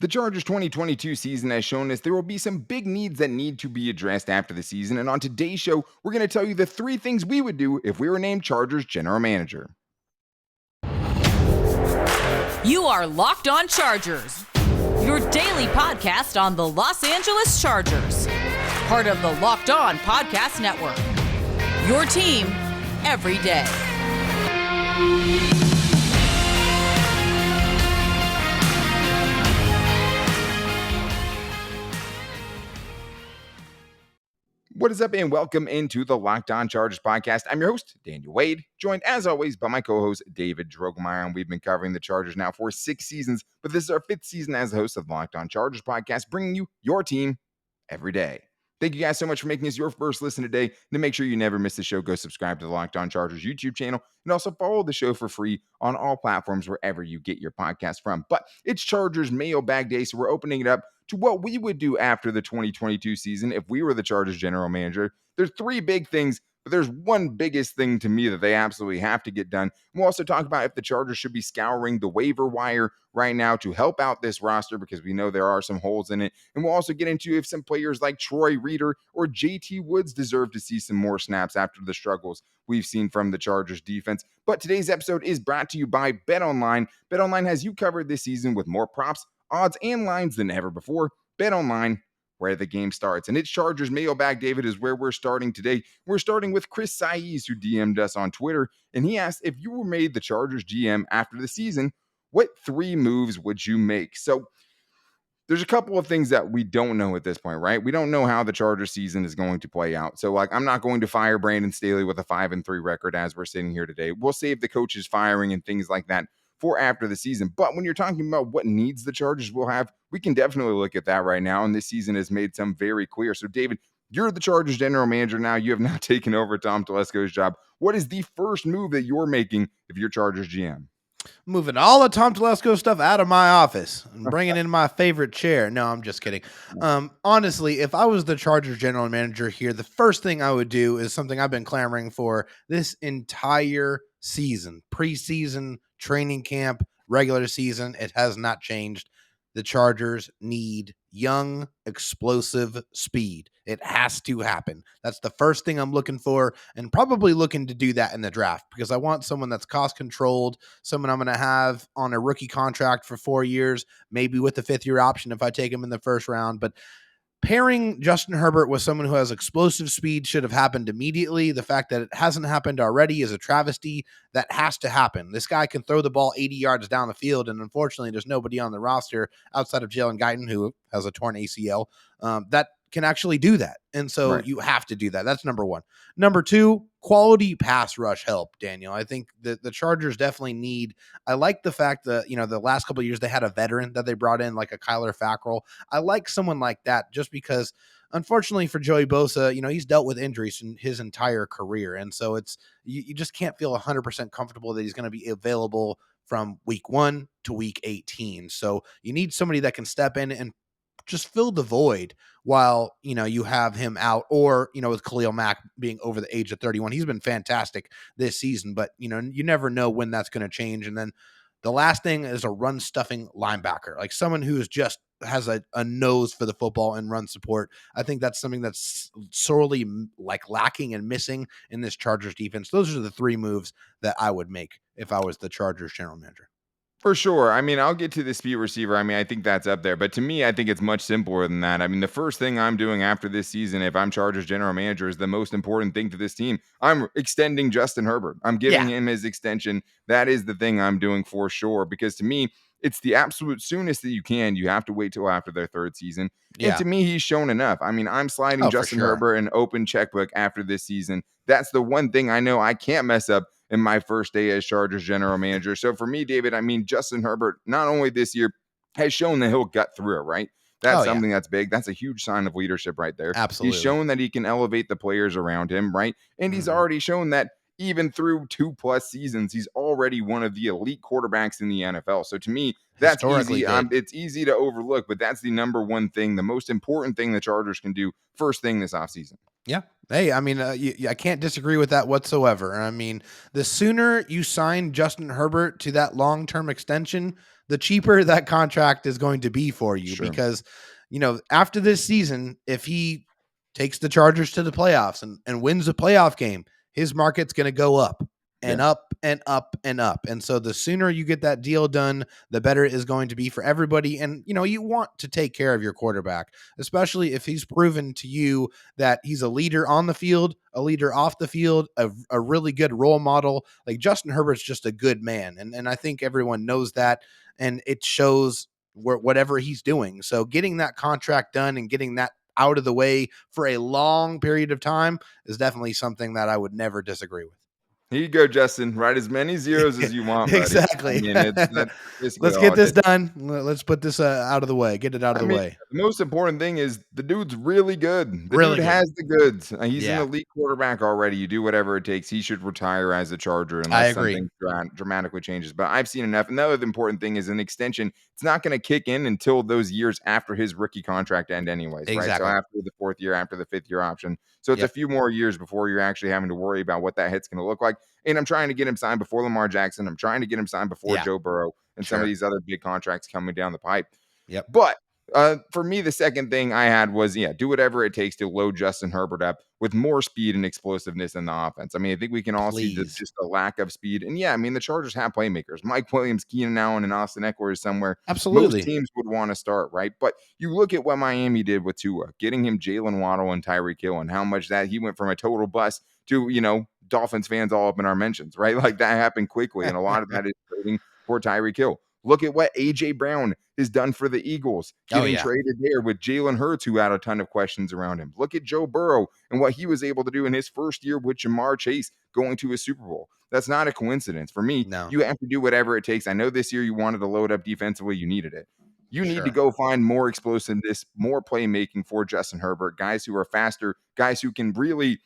The Chargers 2022 season has shown us there will be some big needs that need to be addressed after the season. And on today's show, we're going to tell you the 3 things we would do if we were named Chargers general manager. You are Locked On Chargers, your daily podcast on the Los Angeles Chargers, part of the Locked On Podcast Network. Your team every day. What is up, and welcome into the Locked On Chargers podcast. I'm your host, Daniel Wade, joined as always by my co-host, David Drogemeyer, and we've been covering the Chargers now for 6 seasons, but this is our 5th season as the host of the Locked On Chargers podcast, bringing you your team every day. Thank you guys so much for making us your first listen today. And to make sure you never miss the show, go subscribe to the Locked On Chargers YouTube channel and also follow the show for free on all platforms wherever you get your podcast from. But it's Chargers mailbag day, so we're opening it up to what we would do after the 2022 season if we were the Chargers general manager. There's 3 big things, but there's one biggest thing to me that they absolutely have to get done. We'll also talk about if the Chargers should be scouring the waiver wire right now to help out this roster because we know there are some holes in it. And we'll also get into if some players like Troy Reeder or JT Woods deserve to see some more snaps after the struggles we've seen from the Chargers defense. But today's episode is brought to you by BetOnline. BetOnline has you covered this season with more props, odds, and lines than ever before. BetOnline, where the game starts. And it's Chargers mailbag, David, is where we're starting today. We're starting with Chris Saiz, who DM'd us on Twitter, and he asked, if you were made the Chargers GM after the season, what 3 moves would you make? So there's a couple of things that we don't know at this point, right? We don't know how the Chargers season is going to play out. So, I'm not going to fire Brandon Staley with a 5-3 record as we're sitting here today. We'll save the coaches firing and things like that for after the season. But when you're talking about what needs the Chargers will have, we can definitely look at that right now. And this season has made some very clear. So, David, you're the Chargers general manager now. You have now taken over Tom Telesco's job. What is the first move that you're making if you're Chargers GM? Moving all the Tom Telesco stuff out of my office and bringing in my favorite chair. No, I'm just kidding. Honestly, if I was the Chargers general manager here, the first thing I would do is something I've been clamoring for this entire season, preseason, training camp, regular season. It has not changed. The Chargers need young, explosive speed. It has to happen. That's the first thing I'm looking for, and probably looking to do that in the draft because I want someone that's cost controlled, someone I'm going to have on a rookie contract for 4 years, maybe with the 5th year option if I take him in the first round. But pairing Justin Herbert with someone who has explosive speed should have happened immediately. The fact that it hasn't happened already is a travesty. That has to happen. This guy can throw the ball 80 yards down the field, and unfortunately, there's nobody on the roster outside of Jalen Guyton, who has a torn ACL, that can actually do that. And so You have to do that. That's number 1. Number 2, quality pass rush help, Daniel. I think the Chargers definitely need. I like the fact that, the last couple of years they had a veteran that they brought in, like a Kyler Fackrell. I like someone like that just because, unfortunately for Joey Bosa, he's dealt with injuries in his entire career. And so you just can't feel 100% comfortable that he's going to be available from week 1 to week 18. So you need somebody that can step in and just fill the void while, you have him out, or, with Khalil Mack being over the age of 31. He's been fantastic this season, but, you never know when that's going to change. And then the last thing is a run stuffing linebacker, like someone who is just has a nose for the football and run support. I think that's something that's sorely lacking and missing in this Chargers defense. Those are the 3 moves that I would make if I was the Chargers general manager. For sure. I'll get to the speed receiver. I think that's up there. But to me, I think it's much simpler than that. The first thing I'm doing after this season, if I'm Chargers general manager, is the most important thing to this team. I'm extending Justin Herbert. I'm giving him his extension. That is the thing I'm doing for sure. Because to me, it's the absolute soonest that you can. You have to wait till after their 3rd season. Yeah. And to me, he's shown enough. I'm sliding Justin Herbert an open checkbook after this season. That's the one thing I know I can't mess up in my first day as Chargers general manager. So for me, David, Justin Herbert, not only this year, has shown that he'll gut through it, right? That's something that's big. That's a huge sign of leadership right there. Absolutely. He's shown that he can elevate the players around him, right? And he's already shown that even through 2+ seasons, he's already one of the elite quarterbacks in the NFL. So to me, that's easy. It's easy to overlook, but that's the number one thing, the most important thing the Chargers can do first thing this offseason. Yeah. Hey, I can't disagree with that whatsoever. The sooner you sign Justin Herbert to that long-term extension, the cheaper that contract is going to be for you. Sure. Because, after this season, if he takes the Chargers to the playoffs and wins a playoff game, his market's going to go up and Yeah. up and up and up. And so the sooner you get that deal done, the better it is going to be for everybody. And, you want to take care of your quarterback, especially if he's proven to you that he's a leader on the field, a leader off the field, a really good role model. Like Justin Herbert's just a good man. And I think everyone knows that. And it shows whatever he's doing. So getting that contract done and getting that out of the way for a long period of time is definitely something that I would never disagree with. Here you go, Justin. Write as many zeros as you want, buddy. I Exactly. mean, that's basically Let's all get it this is. done. Let's put this out of the way. Get it out of I the mean, way. the most important thing is the dude's really good. The Really dude good. has the goods. He's an Yeah, elite quarterback already. You do whatever it takes. He should retire as a Charger I unless agree. something dramatically changes. But I've seen enough. And the other important thing is an extension. It's not going to kick in until those years after his rookie contract end anyways, right? So Exactly. after the 4th year, after the 5th year option. So it's a Yep. few more years before you're actually having to worry about what that hit's going to look like. And I'm trying to get him signed before Lamar Jackson. I'm trying to get him signed before Yeah. Joe Burrow and some of Sure. these other big contracts coming down the pipe. Yep. But for me, the second thing I had was, do whatever it takes to load Justin Herbert up with more speed and explosiveness in the offense. I mean, I think we can all see Please. just a lack of speed. And I mean, the Chargers have playmakers. Mike Williams, Keenan Allen, and Austin Eckler is somewhere most Absolutely. teams would want to start, right? But you look at what Miami did with Tua, getting him Jalen Waddle and Tyreek Hill, and how much that he went from a total bust to, Dolphins fans all up in our mentions, right? Like that happened quickly. And a lot of that is trading for Tyreek Hill. Look at what A.J. Brown has done for the Eagles, Oh, getting yeah. traded there with Jalen Hurts, who had a ton of questions around him. Look at Joe Burrow and what he was able to do in his first year with Jamar Chase going to a Super Bowl. That's not a coincidence. For me, No. you have to do whatever it takes. I know this year you wanted to load up defensively. You needed it. You need to Sure. go find more explosiveness, more playmaking for Justin Herbert, guys who are faster, guys who can really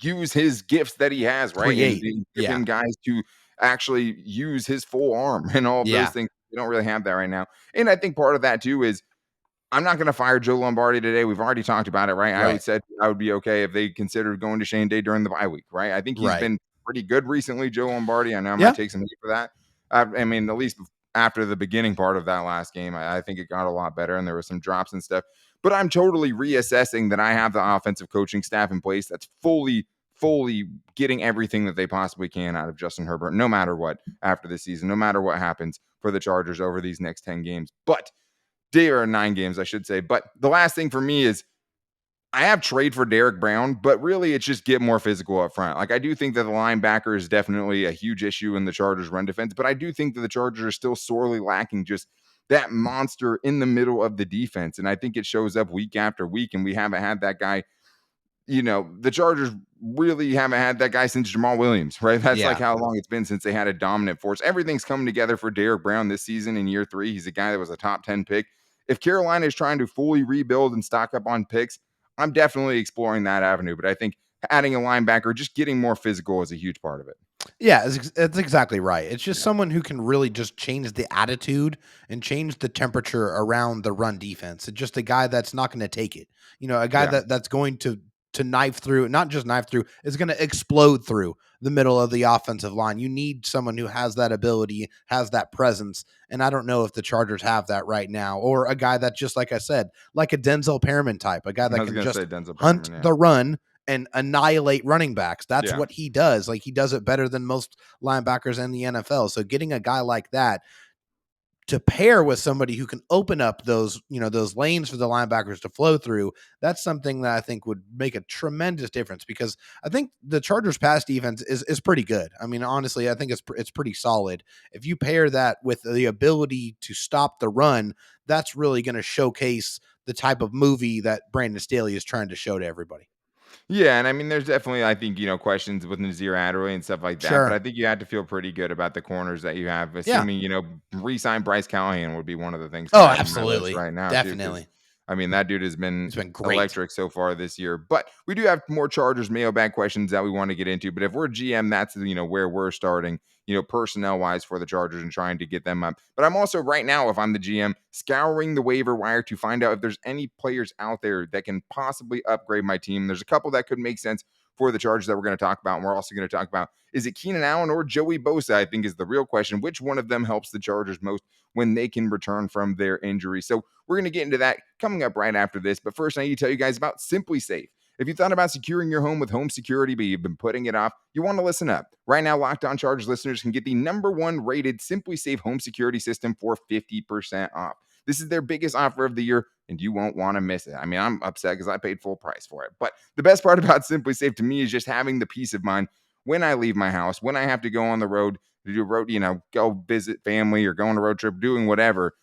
use his gifts that he has, right? And Create. give Yeah. him guys to actually use his full arm and all of those Yeah. things. We don't really have that right now. And I think part of that too is I'm not going to fire Joe Lombardi today. We've already talked about it, right? I Right. would said I would be okay if they considered going to Shane Day during the bye week, right? I think he's Right. been pretty good recently, Joe Lombardi. I know I Yeah. might take some heat for that. I mean, at least after the beginning part of that last game, I think it got a lot better and there were some drops and stuff. But I'm totally reassessing that I have the offensive coaching staff in place that's fully getting everything that they possibly can out of Justin Herbert, no matter what, after this season, no matter what happens for the Chargers over these next 10 games. But there are 9 games, I should say. But the last thing for me is I have trade for Derek Brown, but really it's just get more physical up front. Like I do think that the linebacker is definitely a huge issue in the Chargers run defense, but I do think that the Chargers are still sorely lacking just that monster in the middle of the defense. And I think it shows up week after week, and we haven't had that guy. The Chargers really haven't had that guy since Jamal Williams, right? That's like Yeah. how long it's been since they had a dominant force. Everything's coming together for Derek Brown this season in year 3. He's a guy that was a top 10 pick. If Carolina is trying to fully rebuild and stock up on picks, I'm definitely exploring that avenue. But I think adding a linebacker, just getting more physical is a huge part of it. Yeah, it's exactly right. It's just someone who can really just change the attitude and change the temperature around the run defense. It's just a guy that's not going to take it. A guy Yeah. that's going to knife through, not just knife through, is going to explode through the middle of the offensive line. You need someone who has that ability, has that presence. And I don't know if the Chargers have that right now, or a guy that, just like I said, like a Denzel Perriman type, a guy I that was can going to just say Denzel hunt Perriman, yeah. the run and annihilate running backs. That's Yeah. what he does. Like, he does it better than most linebackers in the NFL. So getting a guy like that to pair with somebody who can open up those lanes for the linebackers to flow through, that's something that I think would make a tremendous difference, because I think the Chargers pass defense is pretty good. I mean, honestly, I think it's pretty solid. If you pair that with the ability to stop the run, that's really going to showcase the type of movie that Brandon Staley is trying to show to everybody. Yeah, and I mean, there's definitely, I think, questions with Nazir Adderley and stuff like that. But I Sure. think you have to feel pretty good about the corners that you have, Yeah. assuming, re-sign Bryce Callahan would be one of the things to Oh, add to my list absolutely. right now, too. Because, Definitely. I mean, that dude has been It's been great. electric so far this year. But we do have more Chargers mailbag questions that we want to get into. But if we're GM, that's, where we're starting, personnel-wise for the Chargers and trying to get them up. But I'm also, right now, if I'm the GM, scouring the waiver wire to find out if there's any players out there that can possibly upgrade my team. There's a couple that could make sense. for the Chargers that we're going to talk about. And we're also going to talk about, is it Keenan Allen or Joey Bosa, I think is the real question. Which one of them helps the Chargers most when they can return from their injury? So we're going to get into that coming up right after this. But first, I need to tell you guys about Simply Safe. If you thought about securing your home with home security, but you've been putting it off, you want to listen up. Right now, Locked On Chargers listeners can get the #1 rated Simply Safe home security system for 50% off. This is their biggest offer of the year, and you won't want to miss it. I mean, I'm upset because I paid full price for it. But the best part about Simply Safe to me is just having the peace of mind when I leave my house, when I have to go on the road to do road, go visit family or go on a road trip, doing whatever.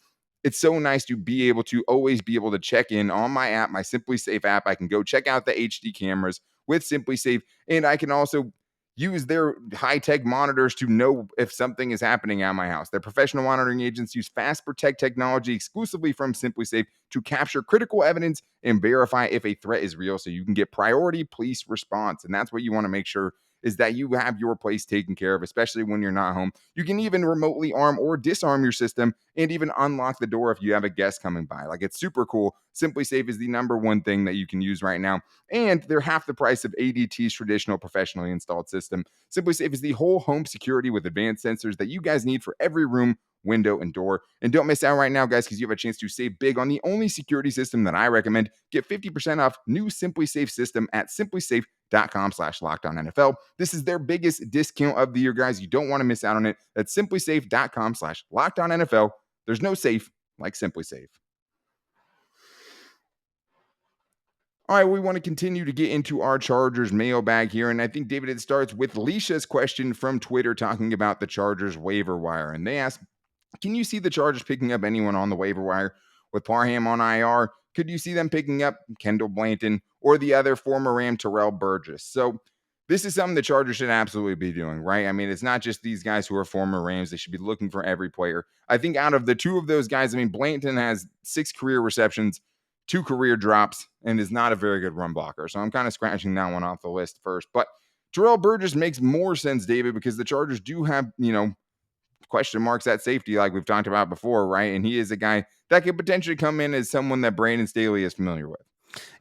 It's so nice to be able to always be able to check in on my app, my Simply Safe app. I can go check out the HD cameras with Simply Safe, and I can also use their high-tech monitors to know if something is happening at my house. Their professional monitoring agents use Fast Protect technology exclusively from Simply Safe to capture critical evidence and verify if a threat is real, so you can get priority police response. And that's what you want to make sure is that you have your place taken care of, especially when you're not home. You can even remotely arm or disarm your system and even unlock the door if you have a guest coming by. Like, it's super cool. Simply Safe is the #1 thing that you can use right now. And they're half the price of ADT's traditional professionally installed system. Simply Safe is the whole home security with advanced sensors that you guys need for every room, window, and door. And don't miss out right now, guys, because you have a chance to save big on the only security system that I recommend. Get 50% off new Simply Safe system at simplysafe.com/lockedonnfl. This is their biggest discount of the year, guys. You don't want to miss out on it. That's simplysafe.com/lockedonnfl. There's no safe like Simply Safe. All right, we want to continue to get into our Chargers mailbag here. And I think, David, it starts with Leisha's question from Twitter talking about the Chargers waiver wire. And they asked, can you see the Chargers picking up anyone on the waiver wire? With Parham on IR, could you see them picking up Kendall Blanton or the other former Ram Terrell Burgess? So this is something the Chargers should absolutely be doing, right? I mean, it's not just these guys who are former Rams. They should be looking for every player. I think out of the two of those guys, I mean, Blanton has 6 career receptions, 2 career drops, and is not a very good run blocker. So I'm kind of scratching that one off the list first. But Terrell Burgess makes more sense, David, because the Chargers do have, question marks at safety like we've talked about before, right? And he is a guy that could potentially come in as someone that Brandon Staley is familiar with.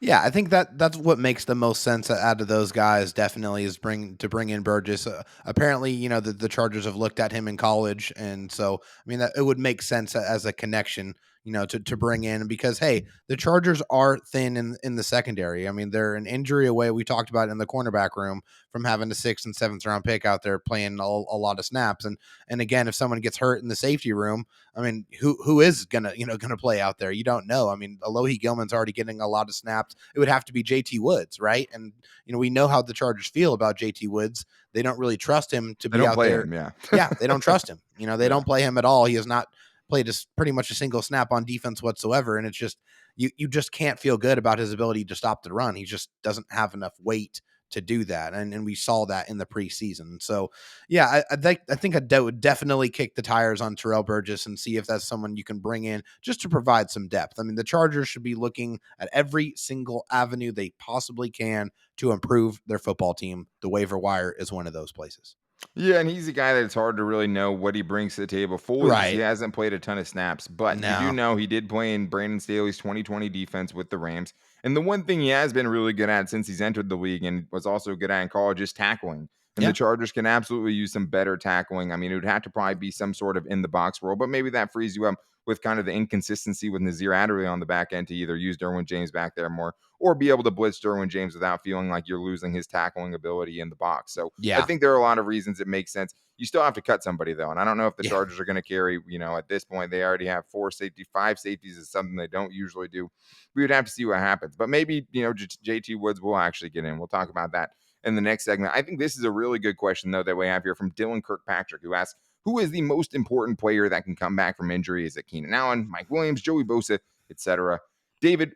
Yeah, I think that's what makes the most sense out of those guys. Definitely is bring in Burgess. Apparently, the Chargers have looked at him in college, and so I mean that it would make sense as a connection, to bring in, because hey, the Chargers are thin in the secondary. I mean, they're an injury away. We talked about it in the cornerback room from having a 6th and 7th round pick out there playing a lot of snaps, and again, if someone gets hurt in the safety room, I mean, who is gonna play out there? You don't know. I mean, Alohi Gilman's already getting a lot of snaps. It would have to be JT Woods, right? And we know how the Chargers feel about JT Woods. They don't really trust him to be out there. Yeah, they don't trust him. They don't play him at all. He has not played pretty much a single snap on defense whatsoever, and it's just you just can't feel good about his ability to stop the run. He just doesn't have enough weight to do that, and we saw that in the preseason. So yeah, I think I would definitely kick the tires on Terrell Burgess and see if that's someone you can bring in just to provide some depth. I mean, the Chargers should be looking at every single avenue they possibly can to improve their football team. The waiver wire is one of those places. Yeah, and he's a guy that it's hard to really know what he brings to the table fully because he Right. hasn't played a ton of snaps. But we do No. know he did play in Brandon Staley's 2020 defense with the Rams. And the one thing he has been really good at since he's entered the league and was also good at in college is tackling. And Yeah. the Chargers can absolutely use some better tackling. I mean, it would have to probably be some sort of in the box role, but maybe that frees you up with kind of the inconsistency with Nazir Adderley on the back end to either use Derwin James back there more or be able to blitz Derwin James without feeling like you're losing his tackling ability in the box. So I Yeah. think there are a lot of reasons it makes sense. You still have to cut somebody though. And I don't know if the Yeah. Chargers are going to carry, at this point, they already have 5 safeties is something they don't usually do. We would have to see what happens, but maybe, JT Woods will actually get in. We'll talk about that in the next segment. I think this is a really good question though that we have here from Dylan Kirkpatrick, who asks, who is the most important player that can come back from injury? Is it Keenan Allen, Mike Williams, Joey Bosa, etc.? David,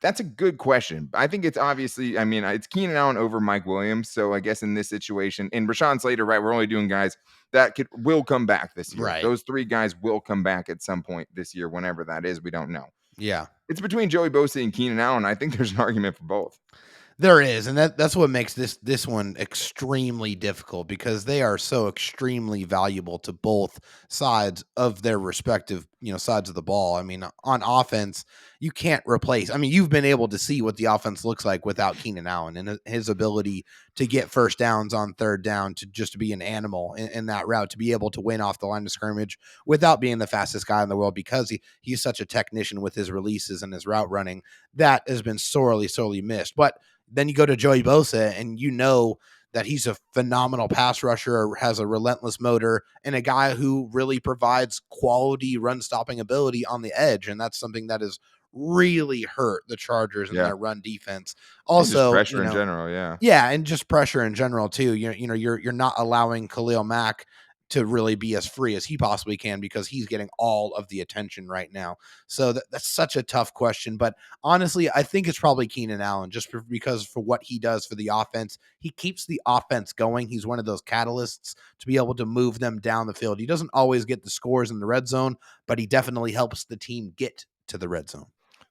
that's a good question. I think it's obviously, it's Keenan Allen over Mike Williams. So I guess in this situation, and Rashawn Slater, right, we're only doing guys that will come back this year. Right. Those 3 guys will come back at some point this year, whenever that is. We don't know. Yeah. It's between Joey Bosa and Keenan Allen. I think there's an argument for both. There is, and that's what makes this one extremely difficult because they are so extremely valuable to both sides of their respective, sides of the ball. I mean, on offense, you can't replace. I mean, you've been able to see what the offense looks like without Keenan Allen and his ability to get first downs on third down, to just be an animal in that route, to be able to win off the line of scrimmage without being the fastest guy in the world, because he's such a technician with his releases and his route running. That has been sorely missed. But then you go to Joey Bosa, and that he's a phenomenal pass rusher, has a relentless motor, and a guy who really provides quality run-stopping ability on the edge, and that's something that has really hurt the Chargers in Yeah. their run defense. And just Also, pressure in general, yeah. yeah, and just pressure in general too. You're not allowing Khalil Mack to really be as free as he possibly can because he's getting all of the attention right now. So that's such a tough question. But honestly, I think it's probably Keenan Allen, just because for what he does for the offense. He keeps the offense going. He's one of those catalysts to be able to move them down the field. He doesn't always get the scores in the red zone, but he definitely helps the team get to the red zone.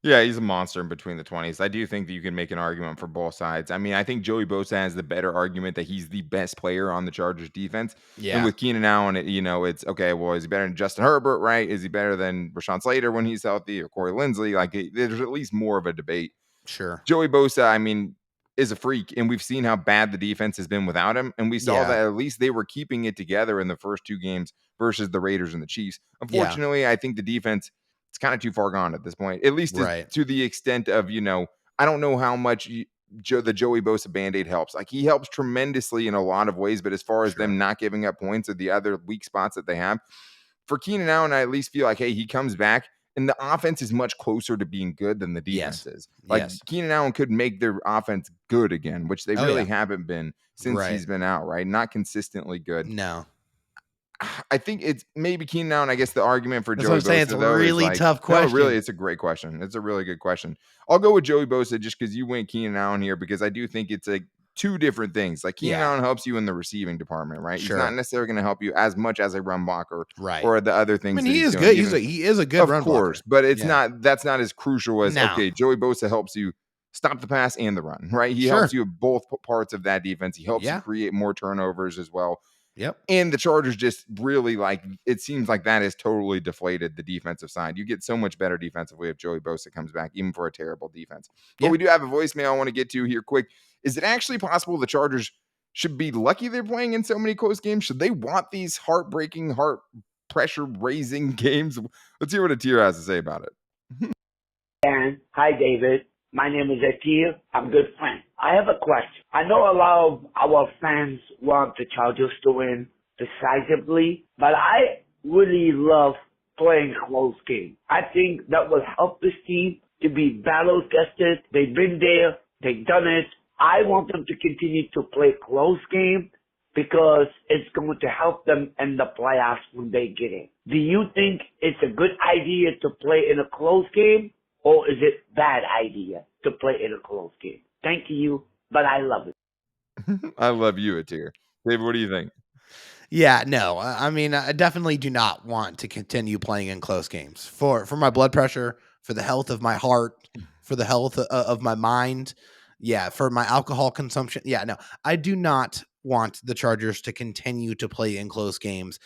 Yeah, he's a monster in between the 20s. I do think that you can make an argument for both sides. I mean, I think Joey Bosa has the better argument that he's the best player on the Chargers defense. And Yeah, with Keenan Allen, it's okay, well, is he better than Justin Herbert, right? Is he better than Rashawn Slater when he's healthy, or Corey Linsley? Like, there's at least more of a debate. sure. Joey Bosa, I mean, is a freak, and we've seen how bad the defense has been without him. And we saw Yeah, that at least they were keeping it together in the first two games versus the Raiders and the Chiefs. yeah, Unfortunately, I think the defense, it's kind of too far gone at this point, at least right, to the extent of, I don't know how much the Joey Bosa Band-Aid helps. Like, he helps tremendously in a lot of ways, but as far as them sure. not giving up points or the other weak spots that they have, for Keenan Allen, I at least feel like, hey, he comes back and the offense is much closer to being good than the defense Yes, is. Like, yes. Keenan Allen could make their offense good again, which they Oh really yeah, haven't been since right. he's been out, right? Not consistently good. No. I think it's maybe Keenan Allen. I guess the argument for That's what Joey I'm saying, it's Bosa, a though, is really like, tough no, really, question. it's a great question. It's a really good question. I'll go with Joey Bosa just because you went Keenan Allen here, because I do think it's like two different things. Like, Keenan Yeah, Allen helps you in the receiving department, right? He's not sure. necessarily going to help you as much as a run blocker Right. or the other I things mean, that he he's is doing. good. Even He is a good of run course, blocker. but Yeah. that's not as crucial as, No. okay, Joey Bosa helps you stop the pass and the run, right? He helps Sure. you with both parts of that defense. He helps you Yeah. create more turnovers as well. Yep. And the Chargers just really, like, it seems like that has totally deflated the defensive side. You get so much better defensively if Joey Bosa comes back, even for a terrible defense. But Yeah. we do have a voicemail I want to get to here quick. Is it actually possible the Chargers should be lucky they're playing in so many close games? Should they want these heartbreaking, heart pressure raising games? Let's hear what Atir has to say about it. And hi, David. My name is Atir. I'm good friend. I have a question. I know a lot of our fans want the Chargers to win decisively, but I really love playing close games. I think that will help this team to be battle tested. They've been there. They've done it. I want them to continue to play close game because it's going to help them in the playoffs when they get in. Do you think it's a good idea to play in a close game? Or is it bad idea to play in a close game? Thank you, but I love it. I love you, Atir. David, what do you think? Yeah, no. I mean, I definitely do not want to continue playing in close games for my blood pressure, for the health of my heart, for the health of my mind. Yeah, for my alcohol consumption. Yeah, no. I do not want the Chargers to continue to play in close games.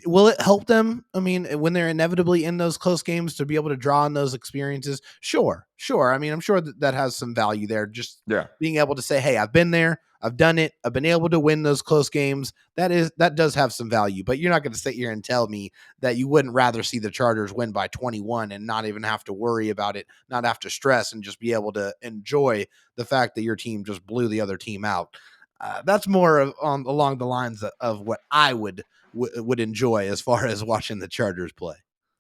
Will it help them? I mean, when they're inevitably in those close games, to be able to draw on those experiences? Sure, sure. I mean, I'm sure that has some value there. Just Yeah. being able to say, "Hey, I've been there, I've done it, I've been able to win those close games." That does have some value. But you're not going to sit here and tell me that you wouldn't rather see the Chargers win by 21 and not even have to worry about it, not have to stress, and just be able to enjoy the fact that your team just blew the other team out. That's more along the lines of what I would enjoy as far as watching the Chargers play.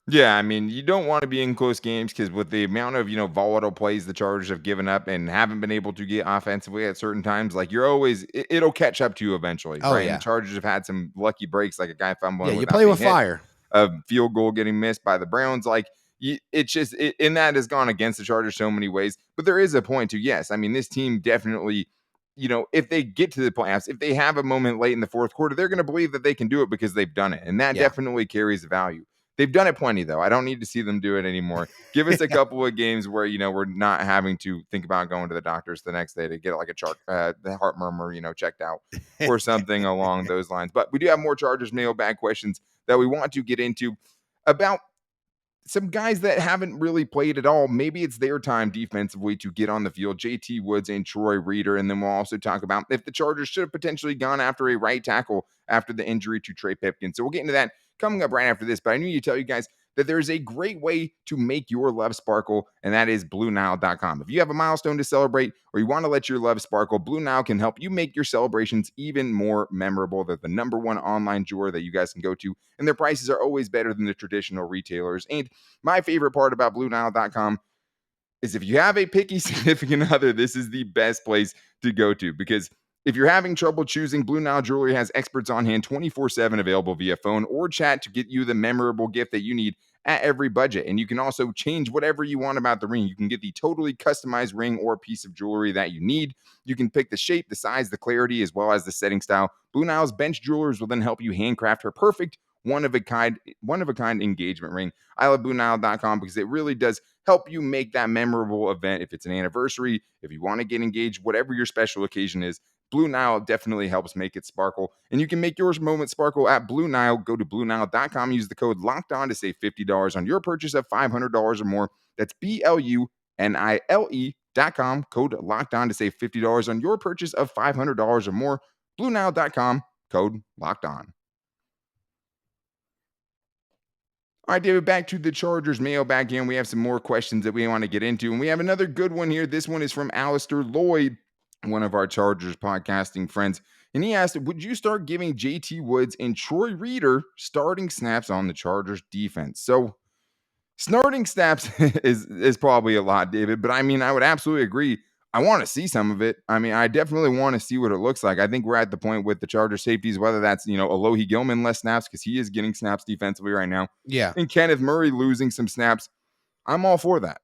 Yeah, I mean, you don't want to be in close games because with the amount of, volatile plays the Chargers have given up and haven't been able to get offensively at certain times, like, you're always, it'll catch up to you eventually, Oh right? And the yeah, Chargers have had some lucky breaks, like a guy yeah. fumbling You without play being with hit, fire. a field goal getting missed by the Browns. Like, it's just, and that has gone against the Chargers so many ways. But there is a point to, yes, I mean, this team definitely, if they get to the playoffs, if they have a moment late in the fourth quarter, they're going to believe that they can do it because they've done it. And that Yeah, definitely carries value. They've done it plenty, though. I don't need to see them do it anymore. Give us a couple of games where, we're not having to think about going to the doctors the next day to get like the heart murmur, checked out or something along those lines. But we do have more Chargers mailbag questions that we want to get into about some guys that haven't really played at all. Maybe it's their time defensively to get on the field. JT Woods and Troy Reader. And then we'll also talk about if the Chargers should have potentially gone after a right tackle after the injury to Trey Pipkins. So we'll get into that coming up right after this. But I need to tell you guys that there is a great way to make your love sparkle, and that is BlueNile.com. If you have a milestone to celebrate or you want to let your love sparkle, Blue Nile can help you make your celebrations even more memorable. They're the #1 online jeweler that you guys can go to, and their prices are always better than the traditional retailers. And my favorite part about BlueNile.com is if you have a picky significant other, this is the best place to go to, because if you're having trouble choosing, Blue Nile Jewelry has experts on hand 24/7 available via phone or chat to get you the memorable gift that you need at every budget. And you can also change whatever you want about the ring. You can get the totally customized ring or piece of jewelry that you need. You can pick the shape, the size, the clarity, as well as the setting style. Blue Nile's bench jewelers will then help you handcraft her perfect one-of-a-kind engagement ring. I love BlueNile.com because it really does help you make that memorable event. If it's an anniversary, if you want to get engaged, whatever your special occasion is, Blue Nile definitely helps make it sparkle. And you can make yours moment sparkle at Blue Nile. Go to BlueNile.com, use the code LOCKEDON to save $50 on your purchase of $500 or more. That's BLUNILE.com, code LOCKEDON to save $50 on your purchase of $500 or more. BlueNile.com, code LOCKEDON. All right, David, back to the Chargers mailbag here. We have some more questions that we want to get into, and we have another good one here. This one is from Alistair Lloyd, one of our Chargers podcasting friends, and he asked, would you start giving JT Woods and Troy Reader starting snaps on the Chargers defense? So starting snaps is probably a lot, David, but I mean, I would absolutely agree. I want to see some of it. I mean, I definitely want to see what it looks like. I think we're at the point with the Charger safeties, whether that's, Alohi Gilman less snaps because he is getting snaps defensively right now, Yeah. and Kenneth Murray losing some snaps. I'm all for that.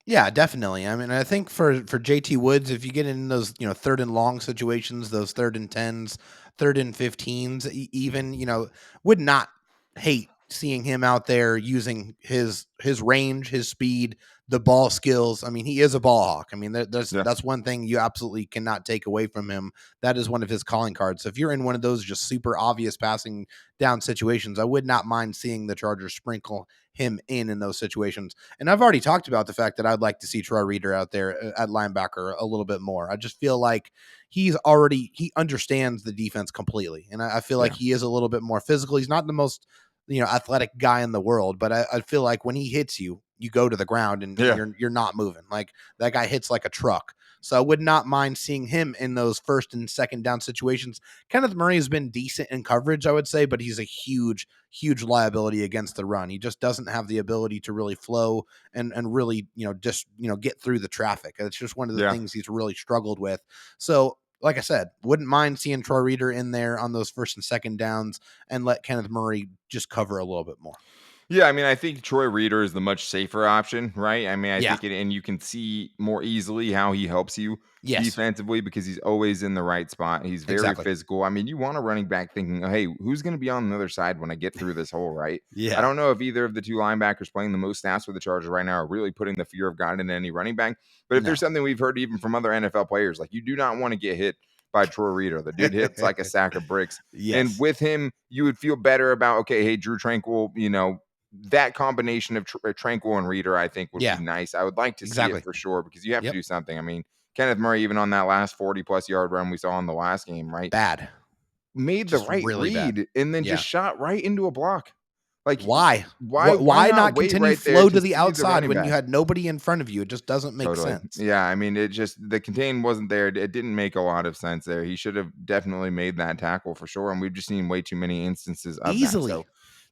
Yeah, definitely. I mean, I think for JT Woods, if you get in those, third and long situations, those third and 10s, third and 15s, even, would not hate seeing him out there using his range, his speed, the ball skills. I mean, he is a ball hawk. I mean, that's one thing you absolutely cannot take away from him. That is one of his calling cards. So if you're in one of those just super obvious passing down situations, I would not mind seeing the Chargers sprinkle him in those situations. And I've already talked about the fact that I'd like to see Troy Reader out there at linebacker a little bit more. I just feel like he understands the defense completely. And I feel like he is a little bit more physical. He's not the most, athletic guy in the world, but I feel like when he hits you, you go to the ground and you're not moving. Like that guy hits like a truck. So I would not mind seeing him in those first and second down situations. Kenneth Murray has been decent in coverage, I would say, but he's a huge liability against the run. He just doesn't have the ability to really flow and really, get through the traffic. It's just one of the things he's really struggled with. So like I said, wouldn't mind seeing Troy Reader in there on those first and second downs and let Kenneth Murray just cover a little bit more. Yeah, I mean, I think Troy Reader is the much safer option, right? I mean, I think and you can see more easily how he helps you defensively because he's always in the right spot. He's very physical. I mean, you want a running back thinking, hey, who's going to be on the other side when I get through this hole, right? I don't know if either of the two linebackers playing the most snaps for the Chargers right now are really putting the fear of God into any running back. But if there's something we've heard even from other NFL players, like you do not want to get hit by Troy Reader. The dude hits like a sack of bricks. And with him, you would feel better about, okay, hey, Drew Tranquil, that combination of Tranquil and Reader, I think would be nice. I would like to see it for sure because you have to do something. I mean, Kenneth Murray, even on that last 40-plus yard run we saw in the last game, right? Bad. Made just the right really read bad. And then just shot right into a block. Like why not continue right flow to the outside when you had nobody in front of you? It just doesn't make sense. Yeah, I mean, the contain wasn't there. It didn't make a lot of sense there. He should have definitely made that tackle for sure. And we've just seen way too many instances of that. So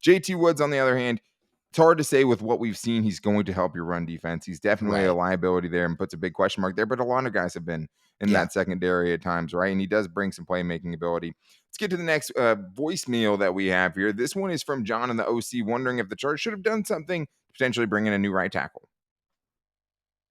JT Woods, on the other hand, it's hard to say with what we've seen. He's going to help your run defense. He's definitely a liability there and puts a big question mark there. But a lot of guys have been in that secondary at times, right? And he does bring some playmaking ability. Let's get to the next voicemail that we have here. This one is from John in the OC, wondering if the Chargers should have done something to potentially bring in a new right tackle.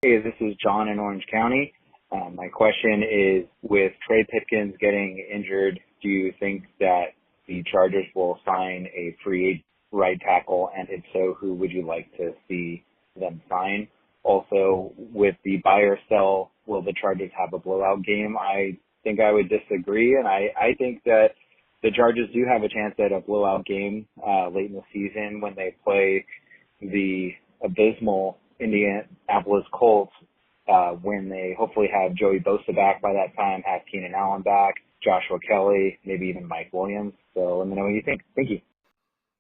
Hey, this is John in Orange County. My question is, with Trey Pipkins getting injured, do you think that the Chargers will sign a free agent? right tackle? And if so, who would you like to see them sign? Also, with the buy or sell, will the Chargers have a blowout game? I think I would disagree, and I think that the Chargers do have a chance at a blowout game late in the season when they play the abysmal Indianapolis Colts, when they hopefully have Joey Bosa back by that time, have Keenan Allen back, Joshua Kelly, maybe even Mike Williams. So let me know what you think. Thank you.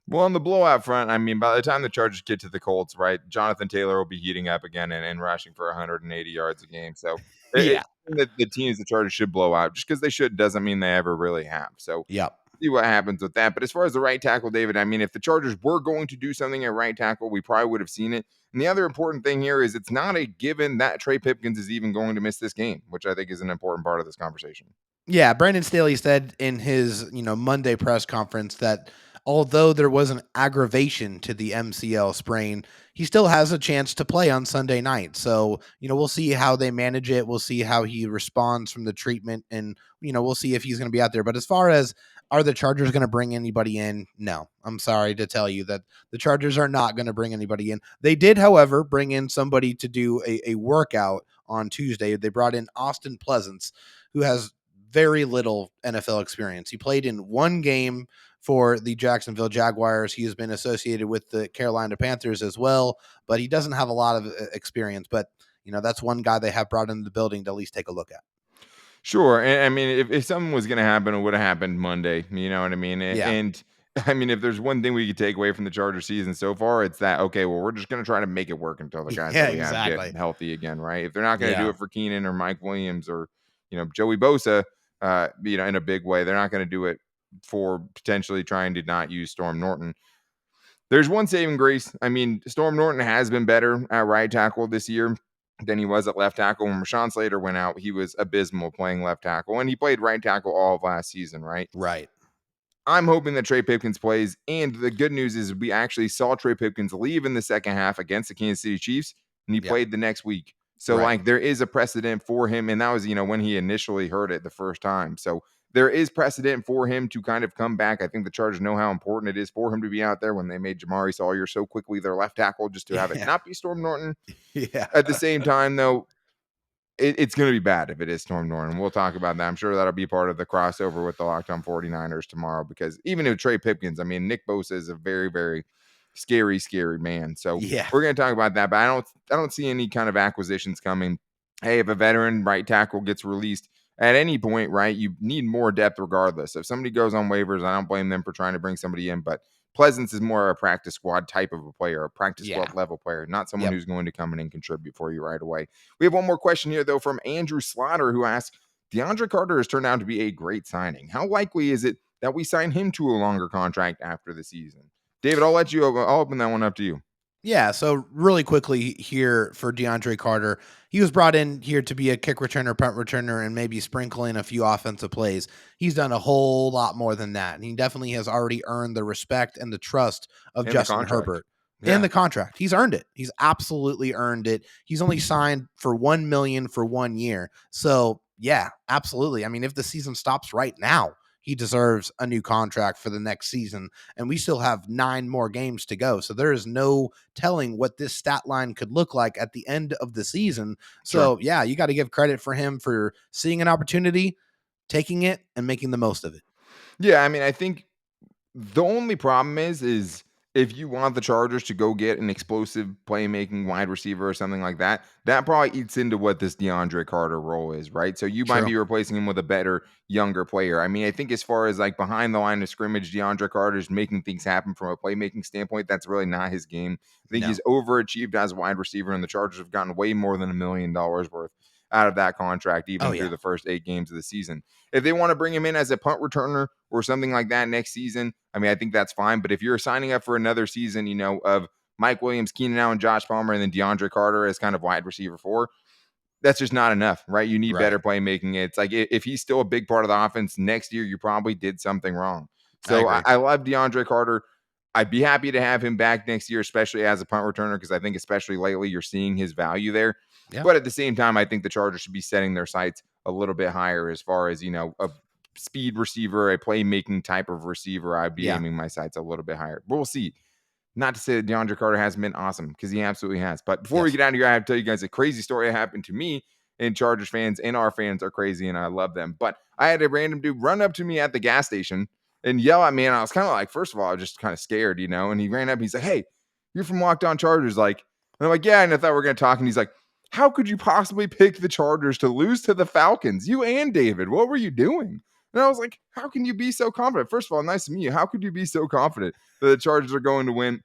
Well, on the blowout front, I mean, by the time the Chargers get to the Colts, right, Jonathan Taylor will be heating up again and rushing for 180 yards a game. So Yeah. the teams the Chargers should blow out just because they should doesn't mean they ever really have. So Yep. see what happens with that. But as far as the right tackle, David, I mean, if the Chargers were going to do something at right tackle, we probably would have seen it. And the other important thing here is it's not a given that Trey Pipkins is even going to miss this game, which I think is an important part of this conversation. Yeah, Brandon Staley said in his, Monday press conference that although there was an aggravation to the MCL sprain, he still has a chance to play on Sunday night. So, we'll see how they manage it. We'll see how he responds from the treatment, and, we'll see if he's going to be out there. But as far as are the Chargers going to bring anybody in? No, I'm sorry to tell you that the Chargers are not going to bring anybody in. They did, however, bring in somebody to do a workout on Tuesday. They brought in Austin Pleasance, who has very little NFL experience. He played in one game for the Jacksonville Jaguars. He has been associated with the Carolina Panthers as well, but he doesn't have a lot of experience. But, that's one guy they have brought into the building to at least take a look at. Sure. And I mean, if something was going to happen, it would have happened Monday. You know what I mean? Yeah. And I mean, if there's one thing we could take away from the Charger season so far, it's that, okay, well, we're just going to try to make it work until the guys Yeah, that we have exactly. get healthy again, right? If they're not going to do Yeah. it for Keenan or Mike Williams or, Joey Bosa, in a big way, they're not going to do it for potentially trying to not use Storm Norton. There's one saving grace. I mean, Storm Norton has been better at right tackle this year than he was at left tackle. When Rashawn Slater went out, he was abysmal playing left tackle, and he played right tackle all of last season, right? Right. I'm hoping that Trey Pipkins plays, and the good news is we actually saw Trey Pipkins leave in the second half against the Kansas City Chiefs, and he Yep. played the next week. So, Right. there is a precedent for him, and that was, when he initially heard it the first time. So there is precedent for him to kind of come back. I think the Chargers know how important it is for him to be out there when they made Jamari Sawyer so quickly their left tackle, just to have it Yeah. not be Storm Norton. Yeah. At the same time, though, it's going to be bad if it is Storm Norton. We'll talk about that. I'm sure that'll be part of the crossover with the Locked On 49ers tomorrow, because even if Trey Pipkins, I mean, Nick Bosa is a very, very scary man. So Yeah. we're going to talk about that, but I don't see any kind of acquisitions coming. Hey, if a veteran right tackle gets released at any point, right, you need more depth regardless. If somebody goes on waivers, I don't blame them for trying to bring somebody in, but Pleasance is more a practice squad type of a player, a practice squad level player, not someone Yep. who's going to come in and contribute for you right away. We have one more question here, though, from Andrew Slaughter, who asks, DeAndre Carter has turned out to be a great signing. How likely is it that we sign him to a longer contract after the season? David, I'll open that one up to you. Yeah, so really quickly here for DeAndre Carter, he was brought in here to be a kick returner, punt returner, and maybe sprinkle in a few offensive plays. He's done a whole lot more than that, and he definitely has already earned the respect and the trust of Justin Herbert. Yeah. In the contract. He's earned it. He's absolutely earned it. He's only signed for $1 million for 1 year. So yeah, absolutely. I mean, if the season stops right now, he deserves a new contract for the next season. And we still have 9 more games to go. So there is no telling what this stat line could look like at the end of the season. So yeah, you got to give credit for him for seeing an opportunity, taking it, and making the most of it. Yeah, I mean, I think the only problem is if you want the Chargers to go get an explosive playmaking wide receiver or something like that, that probably eats into what this DeAndre Carter role is, right? So you might be replacing him with a better, younger player. I mean, I think as far as like behind the line of scrimmage, DeAndre Carter is making things happen from a playmaking standpoint. That's really not his game. I think he's overachieved as a wide receiver, and the Chargers have gotten way more than $1 million worth out of that contract, even through the first 8 games of the season. If they want to bring him in as a punt returner or something like that next season, I mean, I think that's fine. But if you're signing up for another season, of Mike Williams, Keenan Allen, Josh Palmer, and then DeAndre Carter as kind of wide receiver 4, that's just not enough, right? You need better playmaking. It's like if he's still a big part of the offense next year, you probably did something wrong. So I love DeAndre Carter. I'd be happy to have him back next year, especially as a punt returner, because I think especially lately you're seeing his value there. Yeah. But at the same time, I think the Chargers should be setting their sights a little bit higher as far as, speed receiver, a playmaking type of receiver, I'd be Yeah. aiming my sights a little bit higher. But we'll see. Not to say that DeAndre Carter hasn't been awesome, because he absolutely has. But before we Yes. get out of here, I have to tell you guys a crazy story that happened to me. And Chargers fans and our fans are crazy, and I love them. But I had a random dude run up to me at the gas station and yell at me. And I was kind of like, first of all, I was just kind of scared, And he ran up. He's like, "Hey, you're from Locked On Chargers." And I'm like, "Yeah." And I thought we were going to talk. And he's like, "How could you possibly pick the Chargers to lose to the Falcons? You and David, what were you doing?" And I was like, "How can you be so confident?" First of all, nice to meet you. How could you be so confident that the Chargers are going to win?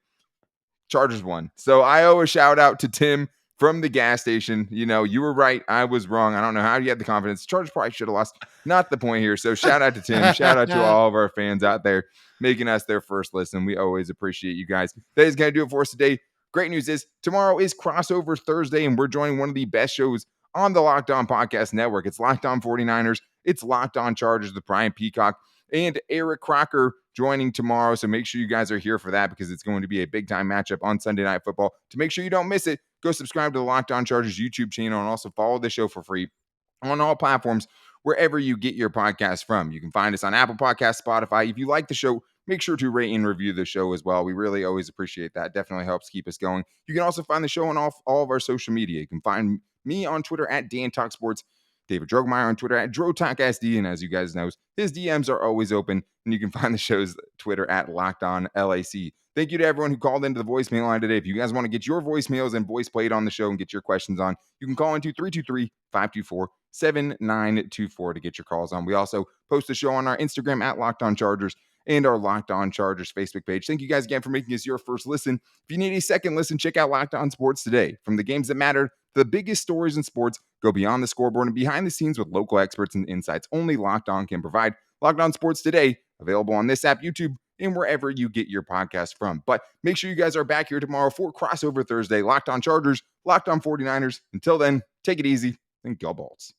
Chargers won. So I owe a shout out to Tim from the gas station. You were right. I was wrong. I don't know how you had the confidence. Chargers probably should have lost. Not the point here. So shout out to Tim. Shout out to all of our fans out there making us their first listen. We always appreciate you guys. That is going to do it for us today. Great news is tomorrow is crossover Thursday, and we're joining one of the best shows on the Locked On Podcast Network. It's Locked On 49ers. It's Locked On Chargers with Brian Peacock and Eric Crocker joining tomorrow. So make sure you guys are here for that, because it's going to be a big time matchup on Sunday Night Football. To make sure you don't miss it, go subscribe to the Locked On Chargers YouTube channel, and also follow the show for free on all platforms wherever you get your podcast from. You can find us on Apple Podcasts, Spotify. If you like the show, make sure to rate and review the show as well. We really always appreciate that. Definitely helps keep us going. You can also find the show on all of our social media. You can find me on Twitter at Dan Talk Sports, David Drogemeyer on Twitter at DroTalkSD. And as you guys know, his DMs are always open. And you can find the show's Twitter at LockedOnLAC. Thank you to everyone who called into the voicemail line today. If you guys want to get your voicemails and voice played on the show and get your questions on, you can call into 323-524-7924 to get your calls on. We also post the show on our Instagram at Locked On Chargers and our Locked On Chargers Facebook page. Thank you guys again for making us your first listen. If you need a second listen, check out Locked On Sports Today. From the games that matter, the biggest stories in sports, go beyond the scoreboard and behind the scenes with local experts and insights only Locked On can provide. Locked On Sports Today, available on this app, YouTube, and wherever you get your podcast from. But make sure you guys are back here tomorrow for Crossover Thursday. Locked On Chargers, Locked On 49ers. Until then, take it easy and go Bolts.